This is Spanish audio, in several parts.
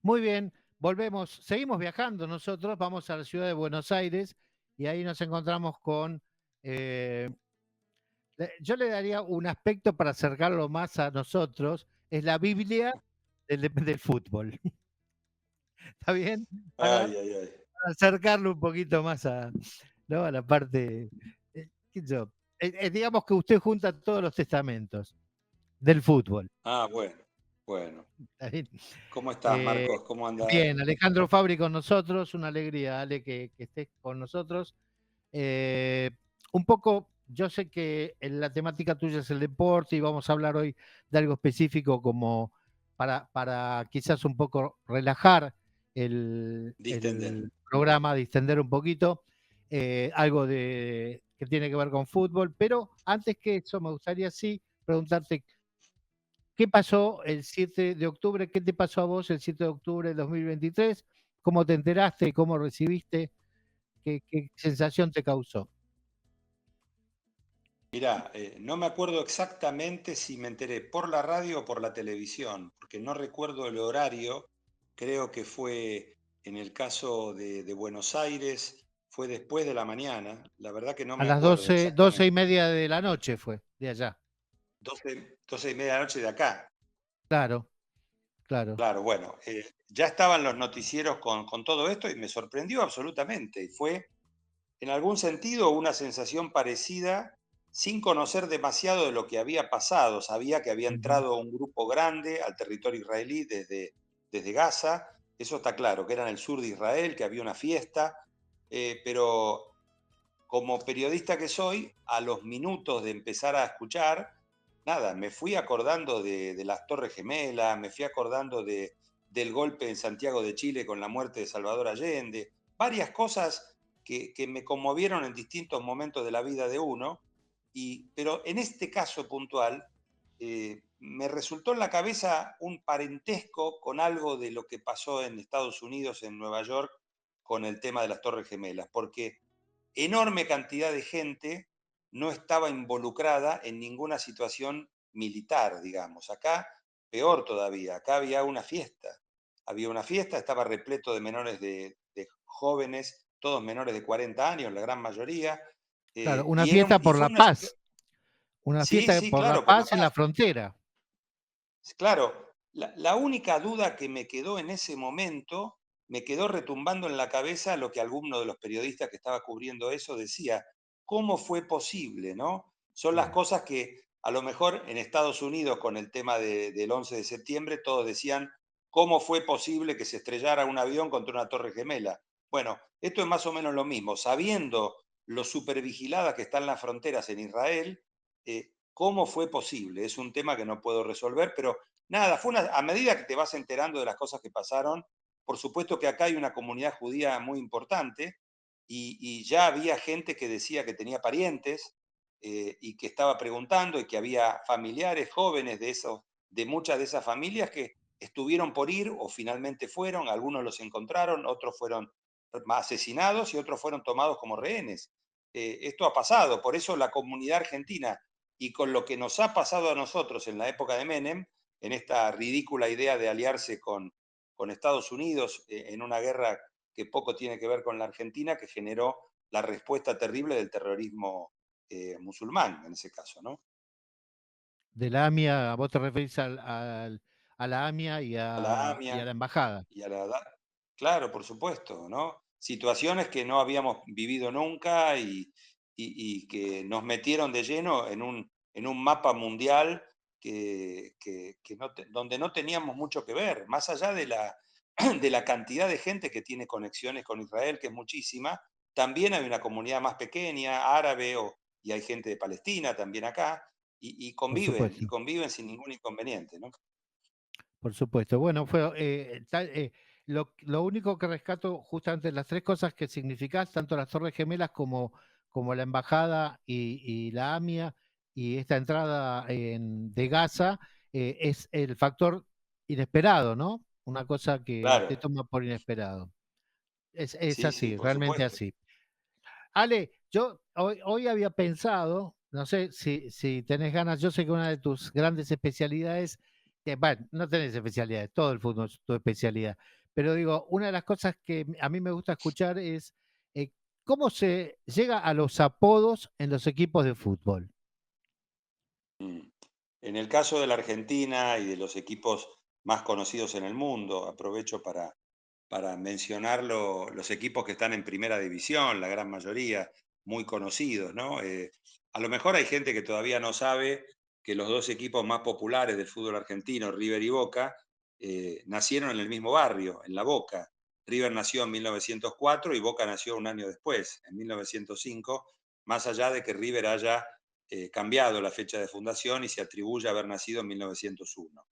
Muy bien, volvemos, seguimos viajando nosotros, vamos a la ciudad de Buenos Aires y ahí nos encontramos con, eh, yo le daría un aspecto para acercarlo más a nosotros, es la Biblia del fútbol. ¿Está bien? Para Ay, ay, ay. acercarlo un poquito más a, ¿no? A la parte, qué sé yo, digamos que usted junta todos los testamentos del fútbol. Ah, bueno, bueno. ¿Está bien? ¿Cómo estás, Eh, Marcos? ¿Cómo andás? Bien, Alejandro Fabri con nosotros, una alegría, Ale, que estés con nosotros. Eh, un poco, yo sé que la temática tuya es el deporte y vamos a hablar hoy de algo específico como para quizás un poco relajar Distender. el programa, distender un poquito, algo que tiene que ver con fútbol, pero antes que eso me gustaría sí preguntarte ¿qué pasó el 7 de octubre? ¿Qué te pasó a vos el 7 de octubre de 2023? ¿Cómo te enteraste? ¿Cómo recibiste? ¿Qué sensación te causó? Mirá, no me acuerdo exactamente si me enteré por la radio o por la televisión, porque no recuerdo el horario. Creo que fue en el caso de Buenos Aires, fue después de la mañana. La verdad que no A me las acuerdo 12 y exactamente. media de la noche fue, de allá. 12:30 de la noche de acá. Claro, claro. Claro, bueno, ya estaban los noticieros con todo esto y me sorprendió absolutamente. Y fue, en algún sentido, una sensación parecida, sin conocer demasiado de lo que había pasado. Sabía que había Ujú. entrado un grupo grande al territorio israelí desde Gaza, eso está claro, que era en el sur de Israel, que había una fiesta, pero como periodista que soy, a los minutos de empezar a escuchar, nada, me fui acordando de las Torres Gemelas, me fui acordando del golpe en Santiago de Chile con la muerte de Salvador Allende, varias cosas que me conmovieron en distintos momentos de la vida de uno, pero en este caso puntual me resultó en la cabeza un parentesco con algo de lo que pasó en Estados Unidos, en Nueva York, con el tema de las Torres Gemelas, porque enorme cantidad de gente no estaba involucrada en ninguna situación militar, digamos. Acá, peor todavía, acá había una fiesta, estaba repleto de menores de jóvenes, todos menores de 40 años, la gran mayoría, Claro, una y, fiesta y por fue la una paz. situación, Una sí, fiesta sí, por la claro, por la paz en la paz. frontera. Claro, la única duda que me quedó en ese momento, me quedó retumbando en la cabeza lo que alguno de los periodistas que estaba cubriendo eso decía, ¿cómo fue posible, no? Son las Claro. cosas que a lo mejor en Estados Unidos con el tema del 11 de septiembre todos decían, ¿cómo fue posible que se estrellara un avión contra una torre gemela? Bueno, esto es más o menos lo mismo, sabiendo lo supervigiladas que están las fronteras en Israel, ¿cómo fue posible? Es un tema que no puedo resolver, pero nada, a medida que te vas enterando de las cosas que pasaron, por supuesto que acá hay una comunidad judía muy importante y ya había gente que decía que tenía parientes y que estaba preguntando y que había familiares jóvenes de muchas de esas familias que estuvieron por ir o finalmente fueron, algunos los encontraron, otros fueron asesinados y otros fueron tomados como rehenes. Esto ha pasado, por eso la comunidad argentina y con lo que nos ha pasado a nosotros en la época de Menem, en esta ridícula idea de aliarse con Estados Unidos en una guerra que poco tiene que ver con la Argentina, que generó la respuesta terrible del terrorismo musulmán, en ese caso, ¿no? De la AMIA, vos te referís a la AMIA A la y a AMIA la embajada. y a la edad. Claro, por supuesto, ¿no? Situaciones que no habíamos vivido nunca y que nos metieron de lleno en un mapa mundial donde no teníamos mucho que ver, más allá de la cantidad de gente que tiene conexiones con Israel, que es muchísima, también hay una comunidad más pequeña, árabe, y hay gente de Palestina también acá, Por y supuesto. conviven sin ningún inconveniente, ¿no? Por supuesto. Bueno, fue lo único que rescato justamente las tres cosas que significás, tanto las Torres Gemelas como la embajada y la AMIA y esta entrada de Gaza, es el factor inesperado, ¿no? Una cosa que Claro, te toma por inesperado. Es sí, sí, así, por realmente supuesto. así. Ale, yo hoy había pensado, no sé si tenés ganas, yo sé que una de tus grandes especialidades bueno, no tenés especialidades, todo el fútbol es tu especialidad. Pero digo, una de las cosas que a mí me gusta escuchar es eh, cómo se llega a los apodos en los equipos de fútbol. Mm. En el caso de la Argentina y de los equipos más conocidos en el mundo, aprovecho para mencionar los equipos que están en primera división, la gran mayoría, muy conocidos, ¿no? A lo mejor hay gente que todavía no sabe que los dos equipos más populares del fútbol argentino, River y Boca, nacieron en el mismo barrio, en La Boca. River nació en 1904 y Boca nació un año después, en 1905, más allá de que River haya cambiado la fecha de fundación y se atribuye a haber nacido en 1901.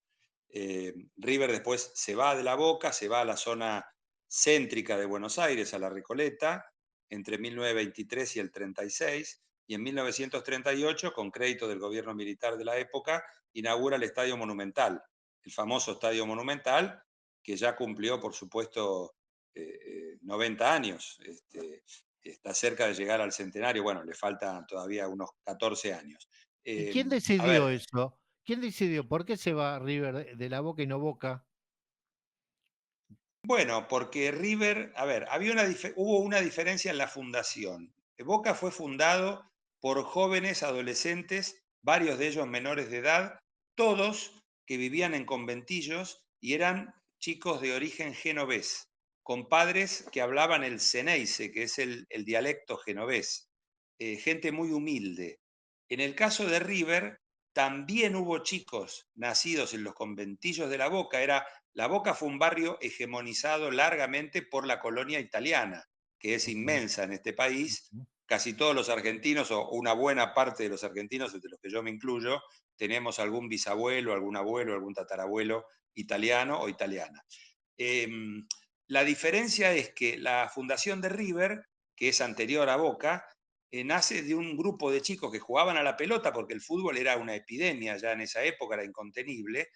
River después se va de La Boca, se va a la zona céntrica de Buenos Aires, a la Recoleta, entre 1923 y el 36, y en 1938, con crédito del gobierno militar de la época, inaugura el Estadio Monumental, el famoso Estadio Monumental, que ya cumplió, por supuesto, 90 años. Está cerca de llegar al centenario, bueno, le faltan todavía unos 14 años. ¿Y quién A decidió ver, eso? ¿Quién decidió? ¿Por qué se va River de la Boca y no Boca? bueno, porque River, a ver, hubo una diferencia en la fundación. Boca fue fundado por jóvenes adolescentes, varios de ellos menores de edad, todos que vivían en conventillos y eran chicos de origen genovés, con padres que hablaban el Ceneice, que es el dialecto genovés, gente muy humilde. En el caso de River, también hubo chicos nacidos en los conventillos de La Boca, La Boca fue un barrio hegemonizado largamente por la colonia italiana, que es Ujú, inmensa en este país. ujú. Casi todos los argentinos, o una buena parte de los argentinos, entre los que yo me incluyo, tenemos algún bisabuelo, algún abuelo, algún tatarabuelo italiano o italiana. Eh, la diferencia es que la fundación de River, que es anterior a Boca, nace de un grupo de chicos que jugaban a la pelota, porque el fútbol era una epidemia ya en esa época, era incontenible,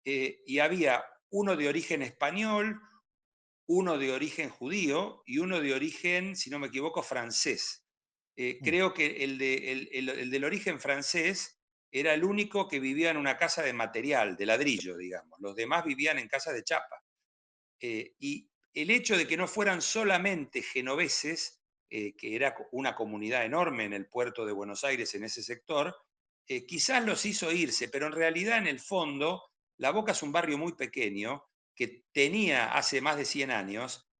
y había uno de origen español, uno de origen judío y uno de origen, si no me equivoco, francés. Mm, Creo que el del origen francés era el único que vivía en una casa de material, de ladrillo, digamos. Los demás vivían en casas de chapa. Y el hecho de que no fueran solamente genoveses, que era una comunidad enorme en el puerto de Buenos Aires, en ese sector, quizás los hizo irse, pero en realidad en el fondo La Boca es un barrio muy pequeño que tenía hace más de 100 años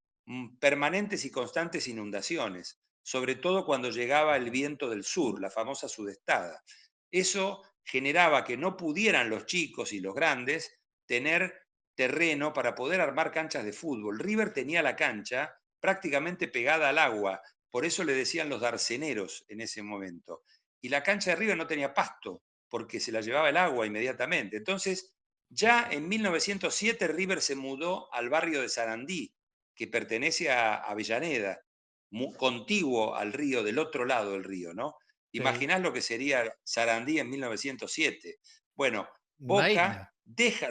permanentes y constantes inundaciones, sobre todo cuando llegaba el viento del sur, la famosa sudestada. Eso generaba que no pudieran los chicos y los grandes tener terreno para poder armar canchas de fútbol. River tenía la cancha prácticamente pegada al agua, por eso le decían los darceneros en ese momento. Y la cancha de River no tenía pasto, porque se la llevaba el agua inmediatamente. Entonces, ya en 1907 River se mudó al barrio de Sarandí, que pertenece a Avellaneda, contiguo al río, del otro lado del río, ¿no? sí, Imaginás lo que sería Sarandí en 1907. Bueno, una Boca isla. deja,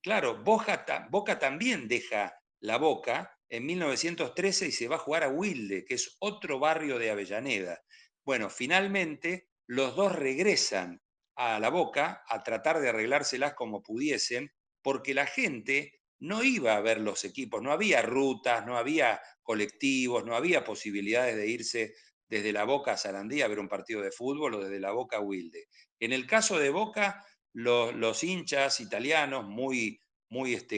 claro, Boca también deja La Boca en 1913 y se va a jugar a Wilde, que es otro barrio de Avellaneda. Bueno, finalmente los dos regresan a La Boca a tratar de arreglárselas como pudiesen, porque la gente no iba a ver los equipos, no había rutas, no había colectivos, no había posibilidades de irse desde La Boca a Sarandí a ver un partido de fútbol o desde La Boca a Wilde. En el caso de Boca, los hinchas italianos, muy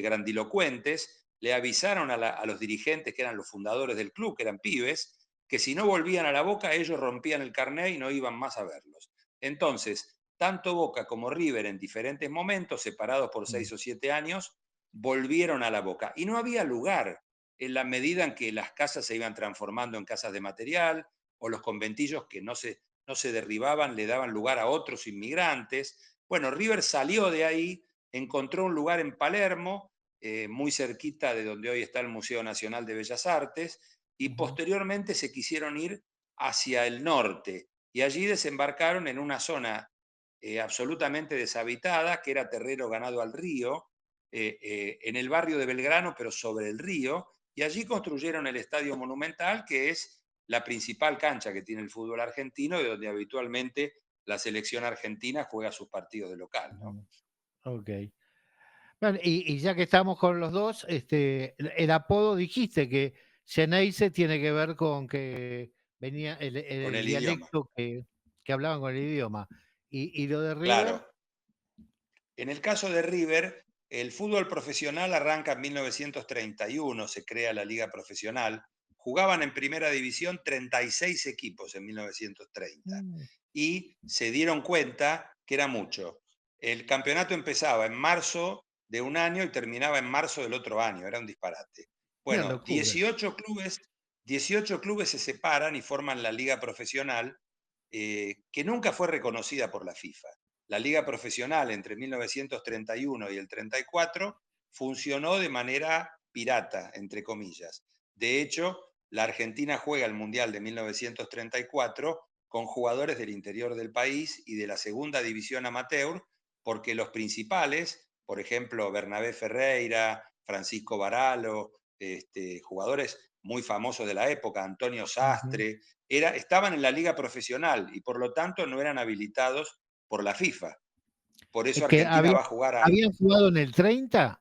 grandilocuentes, le avisaron a los dirigentes, que eran los fundadores del club, que eran pibes, que si no volvían a La Boca, ellos rompían el carnet y no iban más a verlos. Entonces, tanto Boca como River, en diferentes momentos, separados por Mm. 6 o 7 años, volvieron a La Boca. Y no había lugar en la medida en que las casas se iban transformando en casas de material, o los conventillos que no se derribaban le daban lugar a otros inmigrantes. Bueno, River salió de ahí, encontró un lugar en Palermo, muy cerquita de donde hoy está el Museo Nacional de Bellas Artes, y Ujú. posteriormente se quisieron ir hacia el norte, y allí desembarcaron en una zona absolutamente deshabitada, que era terreno ganado al río, en el barrio de Belgrano, pero sobre el río, y allí construyeron el Estadio Monumental, que es la principal cancha que tiene el fútbol argentino y donde habitualmente la selección argentina juega sus partidos de local, ¿no? Ujú. Ok. Bueno, y ya que estamos con los dos, el apodo dijiste que Xeneize tiene que ver con que venía con el el idioma. dialecto que hablaban con el idioma. Y lo de Claro, River, en el caso de River, el fútbol profesional arranca en 1931, se crea la liga profesional. Jugaban en primera división 36 equipos en 1930 mm, y se dieron cuenta que era mucho. El campeonato empezaba en marzo de un año y terminaba en marzo del otro año, era un disparate. una Bueno, locura. 18 clubes se separan y forman la liga profesional, que nunca fue reconocida por la FIFA. La liga profesional entre 1931 y el 34 funcionó de manera pirata, entre comillas. De hecho, la Argentina juega el Mundial de 1934 con jugadores del interior del país y de la segunda división amateur, porque los principales, por ejemplo, Bernabé Ferreira, Francisco Baralo, jugadores muy famosos de la época, Antonio Ujú. Sastre, estaban en la liga profesional y por lo tanto no eran habilitados por la FIFA. Por eso Es que Argentina va a jugar ahí. habían jugado en el 30.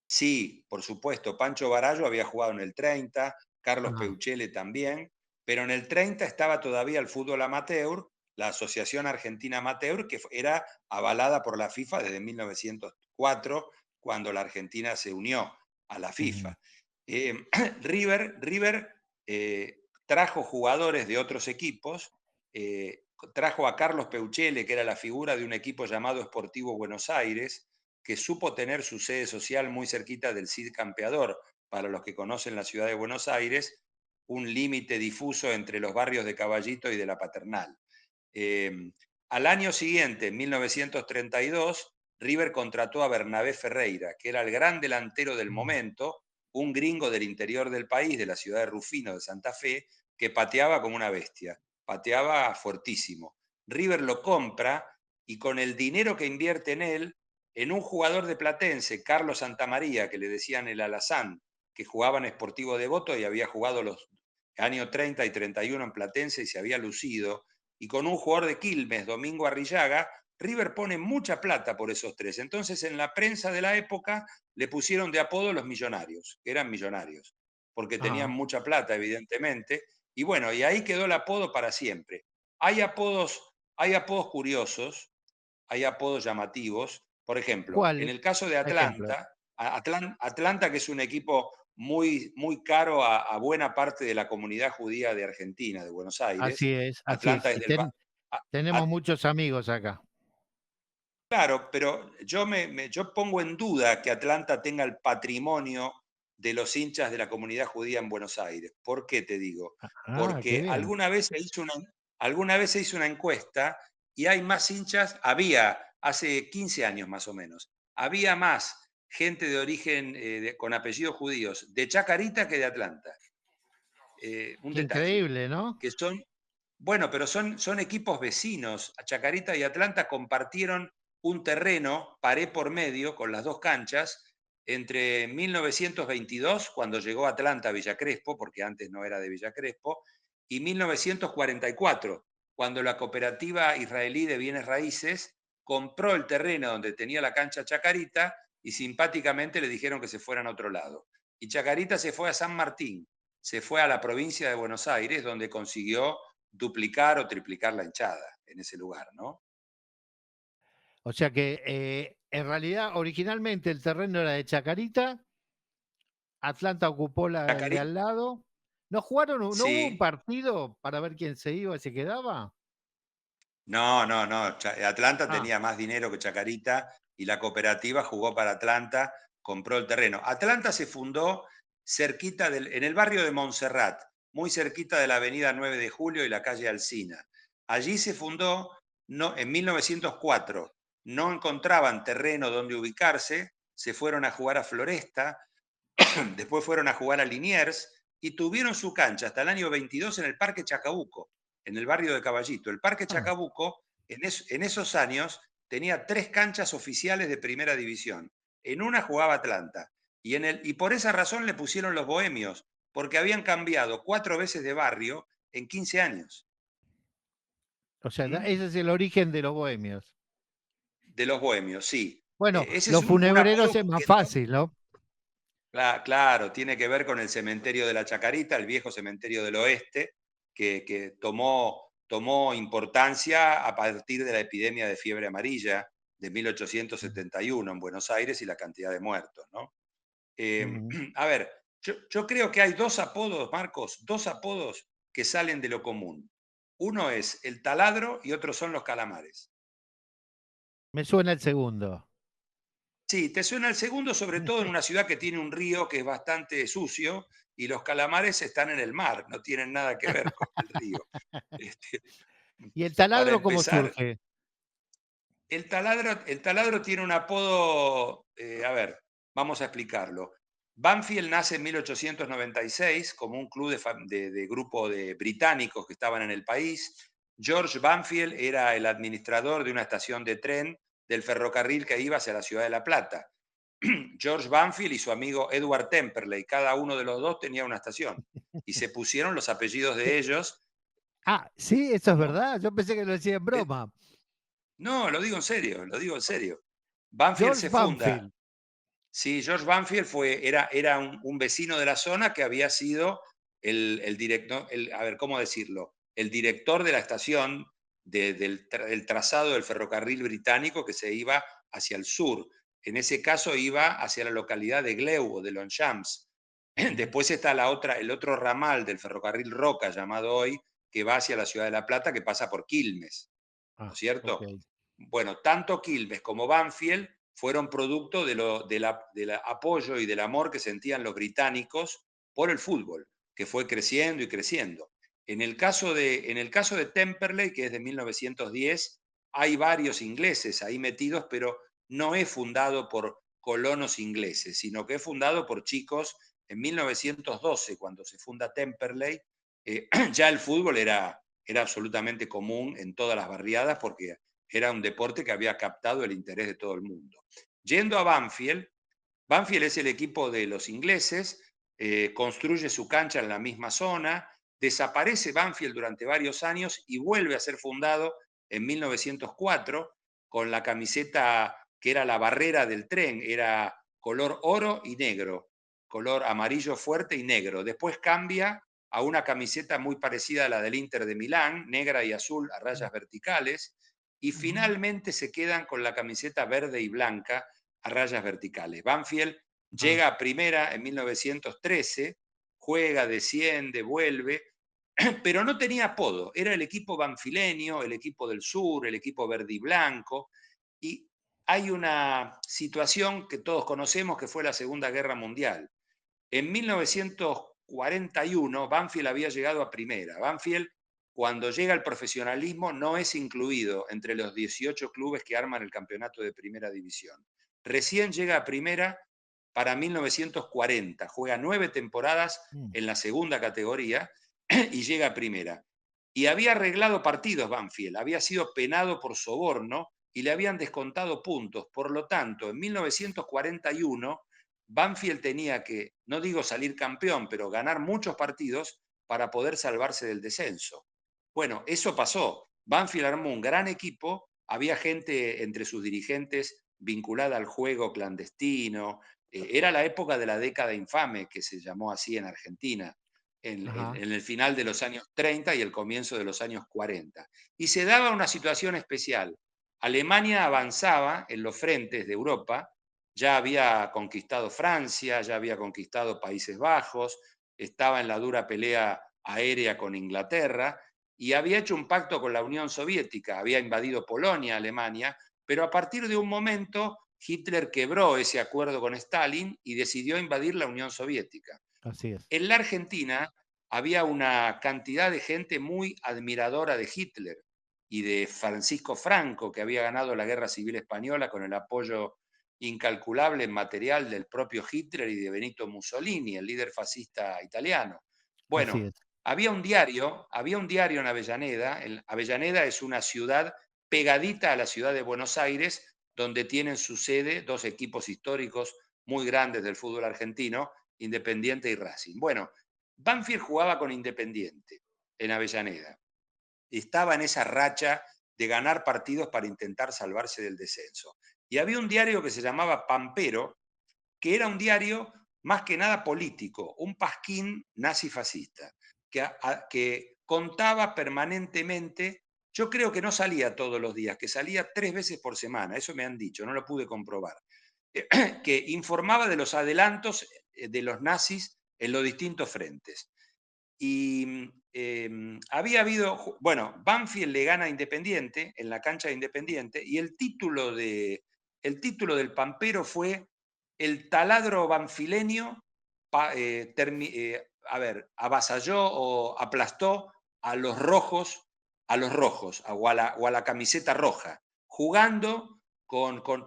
Sí, por supuesto, Pancho Barallo había jugado en el 30, Carlos Ah, Peuchele también, pero en el 30 estaba todavía el fútbol amateur, la Asociación Argentina Amateur, que era avalada por la FIFA desde 1904, cuando la Argentina se unió a la ujú. FIFA. River trajo jugadores de otros equipos, trajo a Carlos Peuchele, que era la figura de un equipo llamado Sportivo Buenos Aires, que supo tener su sede social muy cerquita del Cid Campeador, para los que conocen la ciudad de Buenos Aires, un límite difuso entre los barrios de Caballito y de la Paternal. Eh, Al año siguiente, en 1932, River contrató a Bernabé Ferreira, que era el gran delantero del Mm. momento, un gringo del interior del país, de la ciudad de Rufino, de Santa Fe, que pateaba como una bestia, pateaba fuertísimo. River lo compra y con el dinero que invierte en un jugador de Platense, Carlos Santamaría, que le decían el Alazán, que jugaba en Sportivo Devoto y había jugado los años 30 y 31 en Platense y se había lucido, y con un jugador de Quilmes, Domingo Arrillaga, River pone mucha plata por esos tres. Entonces en la prensa de la época le pusieron de apodo los millonarios, que eran millonarios, porque tenían Ah, mucha plata, evidentemente, y bueno, y ahí quedó el apodo para siempre. Hay apodos curiosos, hay apodos llamativos. Por ejemplo, en ¿cuáles? el caso de Ejemplo. Atlanta, Atlanta, que es un equipo muy, muy caro a buena parte de la comunidad judía de Argentina, de Buenos Así Aires. es, así es. Atlanta es del... Tenemos muchos amigos acá. Claro, pero yo pongo en duda que Atlanta tenga el patrimonio de los hinchas de la comunidad judía en Buenos Aires. ¿Por qué te digo? Ah, qué Porque bien. alguna vez se hizo una encuesta y hay más hinchas, había hace 15 años más o menos, había más gente de origen con apellidos judíos de Chacarita que de Atlanta. Un Qué detalle, increíble, ¿no? que son bueno, pero son equipos vecinos. Chacarita y Atlanta compartieron un terreno, pared por medio, con las dos canchas, entre 1922, cuando llegó Atlanta a Villa Crespo, porque antes no era de Villa Crespo, y 1944, cuando la cooperativa israelí de bienes raíces compró el terreno donde tenía la cancha Chacarita y simpáticamente le dijeron que se fueran a otro lado. Y Chacarita se fue a San Martín, se fue a la provincia de Buenos Aires, donde consiguió duplicar o triplicar la hinchada en ese lugar, ¿no? O sea que en realidad originalmente el terreno era de Chacarita, Atlanta ocupó el de Chacarita, al lado. ¿No jugaron, no hubo un sí. partido para ver quién se iba y se quedaba? No, no, no. Atlanta Ah, tenía más dinero que Chacarita y la cooperativa jugó para Atlanta, compró el terreno. Atlanta se fundó en el barrio de Montserrat, muy cerquita de la avenida 9 de Julio y la calle Alsina. Allí se fundó en 1904. No encontraban terreno donde ubicarse, se fueron a jugar a Floresta, después fueron a jugar a Liniers y tuvieron su cancha hasta el año 22 en el Parque Chacabuco, en el barrio de Caballito. El Parque ah. Chacabuco en esos años tenía 3 canchas oficiales de primera división. En una jugaba Atlanta y por esa razón le pusieron los bohemios, porque habían cambiado 4 veces de barrio en 15 años. O sea, ¿Mm? ese es el origen de los bohemios. De los bohemios, sí. Bueno, Ese es los un apodo funebreros es más que fácil, ¿no? claro, tiene que ver con el cementerio de la Chacarita, el viejo cementerio del oeste, que tomó importancia a partir de la epidemia de fiebre amarilla de Mm, 1871 en Buenos Aires y la cantidad de muertos, ¿no? ujú. A ver, yo creo que hay dos apodos, Marcos, dos apodos que salen de lo común. Uno es el taladro y otro son los calamares. Me suena el segundo. Sí, te suena el segundo, sobre todo en una ciudad que tiene un río que es bastante sucio y los calamares están en el mar, no tienen nada que ver con el río. Este, ¿Y el para taladro cómo empezar, surge? el taladro tiene un apodo, a ver, vamos a explicarlo. Banfield nace en 1896 como un club de grupo de británicos que estaban en el país. George Banfield era el administrador de una estación de tren del ferrocarril que iba hacia la ciudad de La Plata. George Banfield y su amigo Edward Temperley, cada uno de los dos tenía una estación y se pusieron los apellidos Sí. de ellos. Ah, sí, eso es ¿Cómo? verdad. Yo pensé que lo decía en Eh, broma. No, lo digo en serio, lo digo en serio. Banfield George se funda. Banfield. Sí, George Banfield era un vecino de la zona que había sido el director, a ver, ¿cómo decirlo? El director de la estación del trazado del ferrocarril británico que se iba hacia el sur. En ese caso iba hacia la localidad de Gleu o de Longchamps. Ujú. Después está el otro ramal del ferrocarril Roca, llamado hoy, que va hacia la ciudad de La Plata, que pasa por Quilmes, ¿no Ah, es cierto? okey. Bueno, tanto Quilmes como Banfield fueron producto del apoyo y del amor que sentían los británicos por el fútbol, que fue creciendo y creciendo. En el caso de Temperley, que es de 1910, hay varios ingleses ahí metidos, pero no es fundado por colonos ingleses, sino que es fundado por chicos en 1912, cuando se funda Temperley. Ya el fútbol era absolutamente común en todas las barriadas porque era un deporte que había captado el interés de todo el mundo. Yendo a Banfield, Banfield es el equipo de los ingleses, construye su cancha en la misma zona, desaparece Banfield durante varios años y vuelve a ser fundado en 1904 con la camiseta que era la barrera del tren, era color oro y negro, color amarillo fuerte y negro. Después cambia a una camiseta muy parecida a la del Inter de Milán, negra y azul a Mm, rayas verticales, y ujú. finalmente se quedan con la camiseta verde y blanca a rayas verticales. Banfield Ah, llega a primera en 1913, juega, desciende, vuelve, pero no tenía apodo. Era el equipo banfileño, el equipo del sur, el equipo verde y blanco. Y hay una situación que todos conocemos que fue la Segunda Guerra Mundial. En 1941, Banfield había llegado a primera. Banfield, cuando llega al profesionalismo, no es incluido entre los 18 clubes que arman el campeonato de primera división. Recién llega a primera para 1940. Juega 9 temporadas mm, en la segunda categoría y llega a primera. Y había arreglado partidos Banfield, había sido penado por soborno y le habían descontado puntos. Por lo tanto, en 1941 Banfield tenía que, no digo salir campeón, pero ganar muchos partidos para poder salvarse del descenso. Bueno, eso pasó. Banfield armó un gran equipo, había gente entre sus dirigentes vinculada al juego clandestino. Era la época de la década infame, que se llamó así en Argentina, ajá. en el final de los años 30 y el comienzo de los años 40. Y se daba una situación especial. Alemania avanzaba en los frentes de Europa, ya había conquistado Francia, ya había conquistado Países Bajos, estaba en la dura pelea aérea con Inglaterra y había hecho un pacto con la Unión Soviética, había invadido Polonia, Alemania, pero a partir de un momento Hitler quebró ese acuerdo con Stalin y decidió invadir la Unión Soviética. Así es. En la Argentina había una cantidad de gente muy admiradora de Hitler y de Francisco Franco, que había ganado la Guerra Civil Española con el apoyo incalculable en material del propio Hitler y de Benito Mussolini, el líder fascista italiano. Así Bueno, es. había un diario en Avellaneda. Avellaneda es una ciudad pegadita a la ciudad de Buenos Aires, donde tienen su sede dos equipos históricos muy grandes del fútbol argentino, Independiente y Racing. Bueno, Banfield jugaba con Independiente en Avellaneda. Estaba en esa racha de ganar partidos para intentar salvarse del descenso. Y había un diario que se llamaba Pampero, que era un diario más que nada político, un pasquín nazi-fascista, que contaba permanentemente, yo creo que no salía todos los días, que salía 3 veces por semana, eso me han dicho, no lo pude comprobar, que informaba de los adelantos de los nazis en los distintos frentes. Y había habido, bueno, Banfield le gana a Independiente en la cancha de Independiente y el título del Pampero fue El taladro banfileño, avasalló o aplastó a los rojos o a la camiseta roja, jugando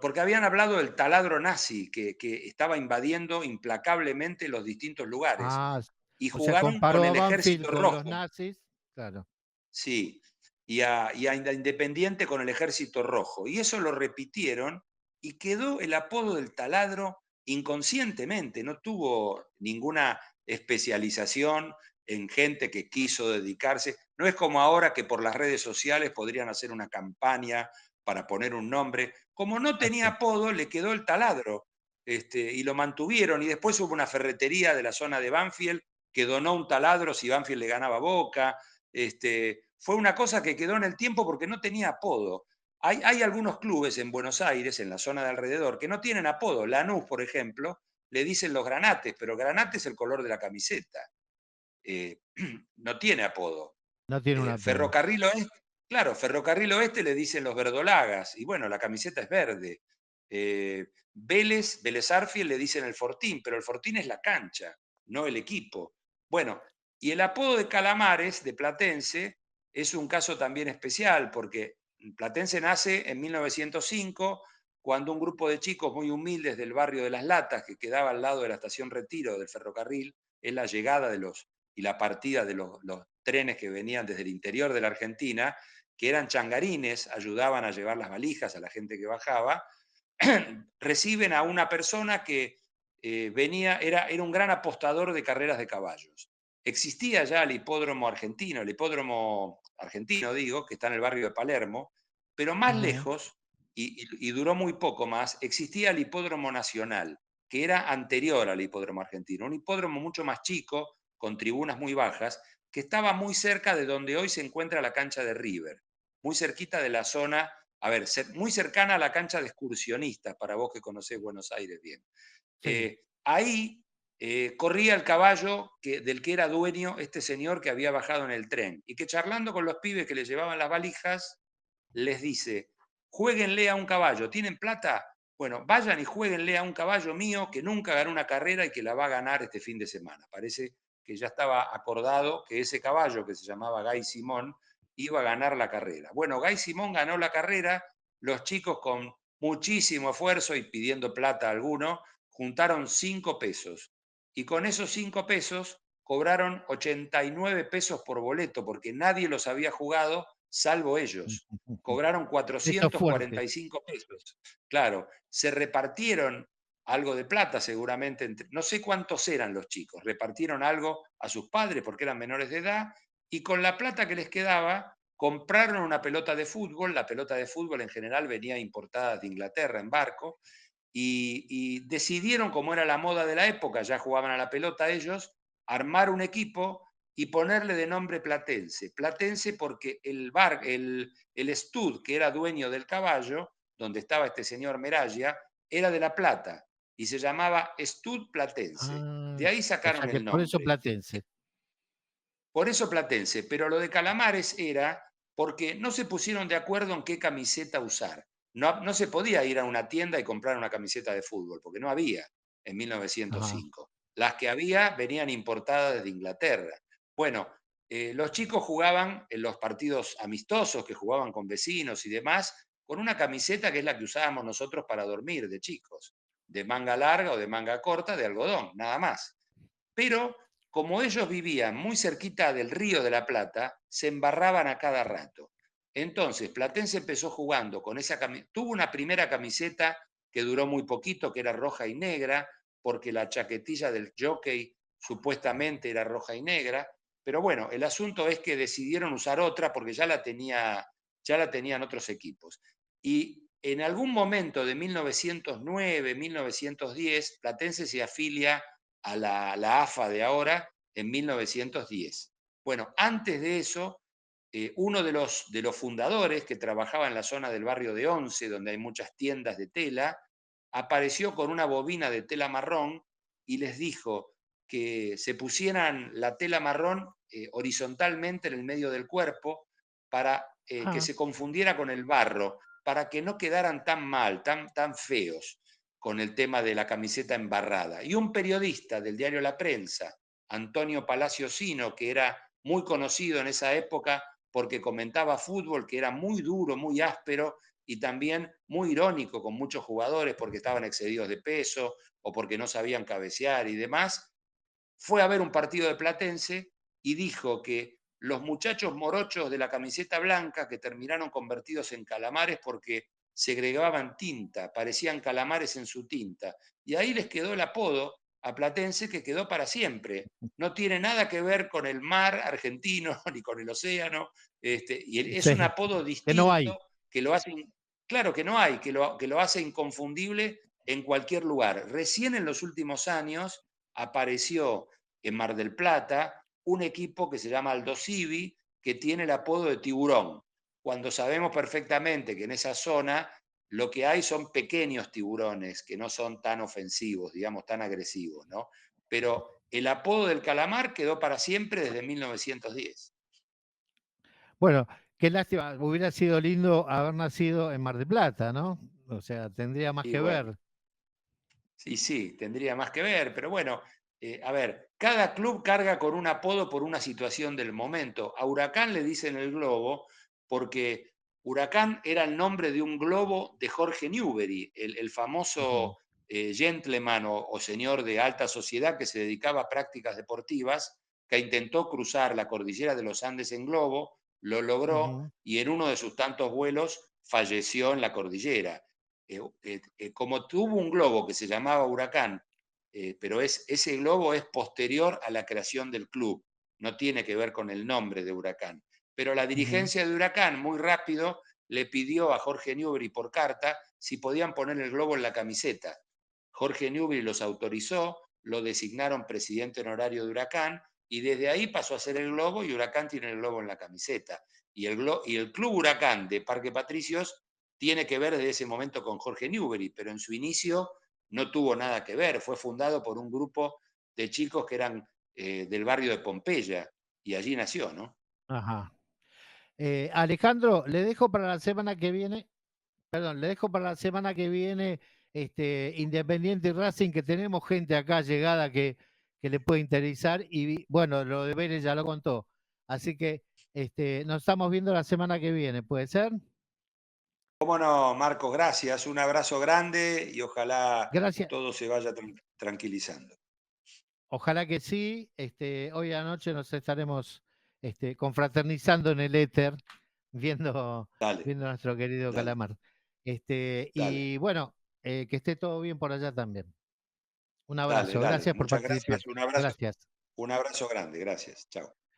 porque habían hablado del taladro nazi que estaba invadiendo implacablemente los distintos lugares Ah, y o sea, jugaron con comparó a el Banfield ejército con los rojo, nazis, claro. sí, y a Independiente con el ejército rojo. Y eso lo repitieron y quedó el apodo del taladro inconscientemente, no tuvo ninguna especialización en gente que quiso dedicarse. No es como ahora que por las redes sociales podrían hacer una campaña para poner un nombre. Como no tenía Exacto. apodo, le quedó el taladro. Y lo mantuvieron. Y después hubo una ferretería de la zona de Banfield que donó un taladro si Banfield le ganaba a Boca. Fue una cosa que quedó en el tiempo porque no tenía apodo. Hay algunos clubes en Buenos Aires, en la zona de alrededor, que no tienen apodo. Lanús, por ejemplo, le dicen los granates, pero granate es el color de la camiseta. No tiene apodo. No tiene un apodo. Ferrocarril Oeste, claro, Ferrocarril Oeste le dicen los verdolagas, y bueno, la camiseta es verde. Vélez Arfiel le dicen el Fortín, pero el Fortín es la cancha, no el equipo. Bueno, y el apodo de Calamares, de Platense, es un caso también especial, porque Platense nace en 1905, cuando un grupo de chicos muy humildes del barrio de Las Latas, que quedaba al lado de la estación Retiro del ferrocarril, es la llegada y la partida de los trenes que venían desde el interior de la Argentina, que eran changarines, ayudaban a llevar las valijas a la gente que bajaba, reciben a una persona que era un gran apostador de carreras de caballos. Existía ya el hipódromo argentino digo, que está en el barrio de Palermo, pero más Ujú. lejos, y duró muy poco más, existía el hipódromo nacional, que era anterior al hipódromo argentino, un hipódromo mucho más chico, con tribunas muy bajas, que estaba muy cerca de donde hoy se encuentra la cancha de River, muy cerquita de la zona, a ver, muy cercana a la cancha de excursionistas, para vos que conocés Buenos Aires bien. Sí. Ahí corría el caballo del que era dueño este señor que había bajado en el tren y que charlando con los pibes que le llevaban las valijas, les dice, jueguenle a un caballo, ¿tienen plata? Bueno, vayan y jueguenle a un caballo mío que nunca ganó una carrera y que la va a ganar este fin de semana. Parece que ya estaba acordado que ese caballo, que se llamaba Gay Simón, iba a ganar la carrera. Bueno, Gay Simón ganó la carrera, los chicos con muchísimo esfuerzo y pidiendo plata a alguno, juntaron 5 pesos. Y con esos 5 pesos cobraron 89 pesos por boleto, porque nadie los había jugado salvo ellos. Cobraron Eso es fuerte. 445 pesos. Claro, se repartieron algo de plata seguramente, no sé cuántos eran los chicos, repartieron algo a sus padres porque eran menores de edad y con la plata que les quedaba compraron una pelota de fútbol, la pelota de fútbol en general venía importada de Inglaterra en barco, y decidieron, como era la moda de la época, ya jugaban a la pelota ellos, armar un equipo y ponerle de nombre Platense. Platense porque el stud que era dueño del caballo, donde estaba este señor Meraglia, era de La Plata y se llamaba Stud Platense. Ah, De ahí o sea sacaron que el por eso nombre. Platense. Por eso Platense, pero lo de Calamares era porque no se pusieron de acuerdo en qué camiseta usar. No se podía ir a una tienda y comprar una camiseta de fútbol, porque no había en Ajá. 1905. Las que había venían importadas desde Inglaterra. Bueno, los chicos jugaban en los partidos amistosos que jugaban con vecinos y demás, con una camiseta que es la que usábamos nosotros para dormir de chicos, de manga larga o de manga corta, de algodón, nada más. Pero como ellos vivían muy cerquita del río de la Plata, se embarraban a cada rato. Entonces, Platense empezó jugando con esa camiseta, tuvo una primera camiseta que duró muy poquito, que era roja y negra, porque la chaquetilla del jockey supuestamente era roja y negra, pero bueno, el asunto es que decidieron usar otra porque ya la tenían otros equipos. Y en algún momento de 1909, 1910, Platense se afilia a la AFA de ahora en 1910. Bueno, antes de eso, uno de los fundadores que trabajaba en la zona del barrio de Once, donde hay muchas tiendas de tela, apareció con una bobina de tela marrón y les dijo que se pusieran la tela marrón horizontalmente en el medio del cuerpo para que Ah, se confundiera con el barro, para que no quedaran tan mal, tan feos con el tema de la camiseta embarrada. Y un periodista del diario La Prensa, Antonio Palacio Sino, que era muy conocido en esa época porque comentaba fútbol, que era muy duro, muy áspero y también muy irónico con muchos jugadores porque estaban excedidos de peso o porque no sabían cabecear y demás, fue a ver un partido de Platense y dijo que los muchachos morochos de la camiseta blanca que terminaron convertidos en calamares porque segregaban tinta, parecían calamares en su tinta. Y ahí les quedó el apodo a Platense que quedó para siempre. No tiene nada que ver con el mar argentino ni con el océano, y es un sí, apodo que no hay. distinto que lo hace, claro que no hay, que lo hace inconfundible en cualquier lugar. Recién en los últimos años apareció en Mar del Plata un equipo que se llama Aldo Civi, que tiene el apodo de tiburón, cuando sabemos perfectamente que en esa zona lo que hay son pequeños tiburones que no son tan ofensivos, digamos, tan agresivos, ¿no? Pero el apodo del calamar quedó para siempre desde 1910. Bueno, qué lástima, hubiera sido lindo haber nacido en Mar del Plata, ¿no? O sea, tendría más Y que bueno, ver. sí, sí, tendría más que ver, pero bueno, a ver, cada club carga con un apodo por una situación del momento. A Huracán le dicen el Globo porque Huracán era el nombre de un globo de Jorge Newbery, el Ujú, famoso gentleman o señor de alta sociedad que se dedicaba a prácticas deportivas, que intentó cruzar la cordillera de los Andes en globo, lo logró ujú, y en uno de sus tantos vuelos falleció en la cordillera. Como tuvo un globo que se llamaba Huracán, pero ese globo es posterior a la creación del club, no tiene que ver con el nombre de Huracán. Pero la ujú. dirigencia de Huracán, muy rápido, le pidió a Jorge Newbery por carta si podían poner el globo en la camiseta. Jorge Newbery los autorizó, lo designaron presidente honorario de Huracán y desde ahí pasó a ser el globo y Huracán tiene el globo en la camiseta. Y el Club Huracán de Parque Patricios tiene que ver desde ese momento con Jorge Newbery, pero en su inicio no tuvo nada que ver. Fue fundado por un grupo de chicos que eran del barrio de Pompeya y allí nació, ¿no? Ajá. Alejandro, le dejo para la semana que viene, perdón, le dejo para la semana que viene Independiente y Racing, que tenemos gente acá llegada que le puede interesar y bueno, lo de Vélez ya lo contó. Así que nos estamos viendo la semana que viene, ¿puede ser? Cómo no, Marcos, gracias. Un abrazo grande y ojalá Gracias. todo se vaya tranquilizando. Ojalá que sí. Hoy anoche nos estaremos confraternizando en el éter, viendo, Dale, viendo a nuestro querido dale, Calamar. dale, Y bueno, que esté todo bien por allá también. Un dale, abrazo. dale. Gracias por Muchas participar. gracias. Gracias. Un abrazo grande. Gracias. Chao.